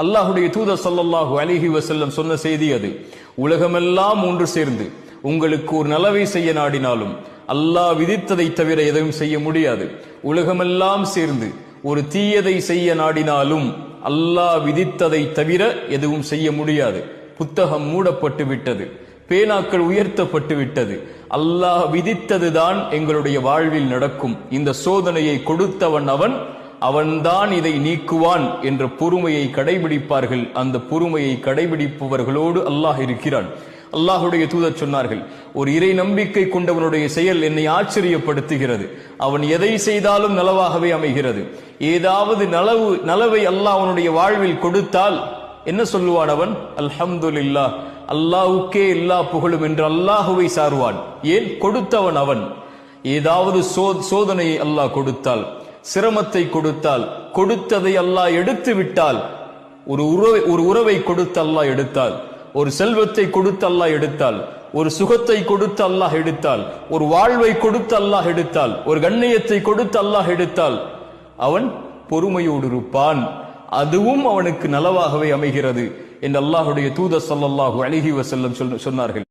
அல்லாஹுடைய தூதர் ஸல்லல்லாஹு அலைஹி வஸல்லம் சொன்ன செய்தி அது. உலகமெல்லாம் ஒன்று சேர்ந்து உங்களுக்கு ஒரு நலவை செய்ய நாடினாலும் அல்லாஹ் விதித்ததை தவிர எதையும் செய்ய முடியாது. உலகமெல்லாம் சேர்ந்து ஒரு தீயதை செய்ய நாடினாலும் அல்லாஹ் விதித்ததை தவிர எதுவும் செய்ய முடியாது. புத்தகம் மூடப்பட்டு விட்டது, பேனாக்கள் உயர்த்தப்பட்டு விட்டது. அல்லாஹ் விதித்ததுதான் எங்களுடைய வாழ்வில் நடக்கும். இந்த சோதனையை கொடுத்தவன் அவன்தான் இதை நீக்குவான் என்ற பொறுமையை கடைபிடிப்பார்கள். அந்த பொறுமையை கடைபிடிப்பவர்களோடு அல்லாஹ் இருக்கிறான். அல்லாஹுடைய தூதர் சொன்னார்கள், ஒரு இறை நம்பிக்கை கொண்டவனுடைய செயல் என்னை ஆச்சரியப்படுத்துகிறது. அவன் எதை செய்தாலும் நலவாகவே அமைகிறது. ஏதாவது நலவை அல்லாஹ் அவனுடைய வாழ்வில் கொடுத்தால் என்ன சொல்லுவான் அவன்? அல்ஹம்துலில்லாஹ், அல்லாஹ்வுக்கே எல்லா புகழும் என்று அல்லாஹுவை சாருவான். ஏன்? கொடுத்தவன் அவன். ஏதாவது சோதனையை அல்லாஹ் கொடுத்தால், சிரமத்தை கொடுத்தால், கொடுத்ததை அல்லாஹ் எடுத்து விட்டால், ஒரு உறவை கொடுத்து அல்லாஹ் எடுத்தால், ஒரு செல்வத்தை கொடுத்து அல்லாஹ் எடுத்தால், ஒரு சுகத்தை கொடுத்து அல்லாஹ் எடுத்தால், ஒரு வாழ்வை கொடுத்து அல்லாஹ் எடுத்தால், ஒரு கண்ணியத்தை கொடுத்து அல்லாஹ் எடுத்தால், அவன் பொறுமையோடு இருப்பான். அதுவும் அவனுக்கு நலவாகவே அமைகிறது என்று அல்லாஹுடைய தூதர் ஸல்லல்லாஹு அலைஹி வஸல்லம் சொன்னார்கள்.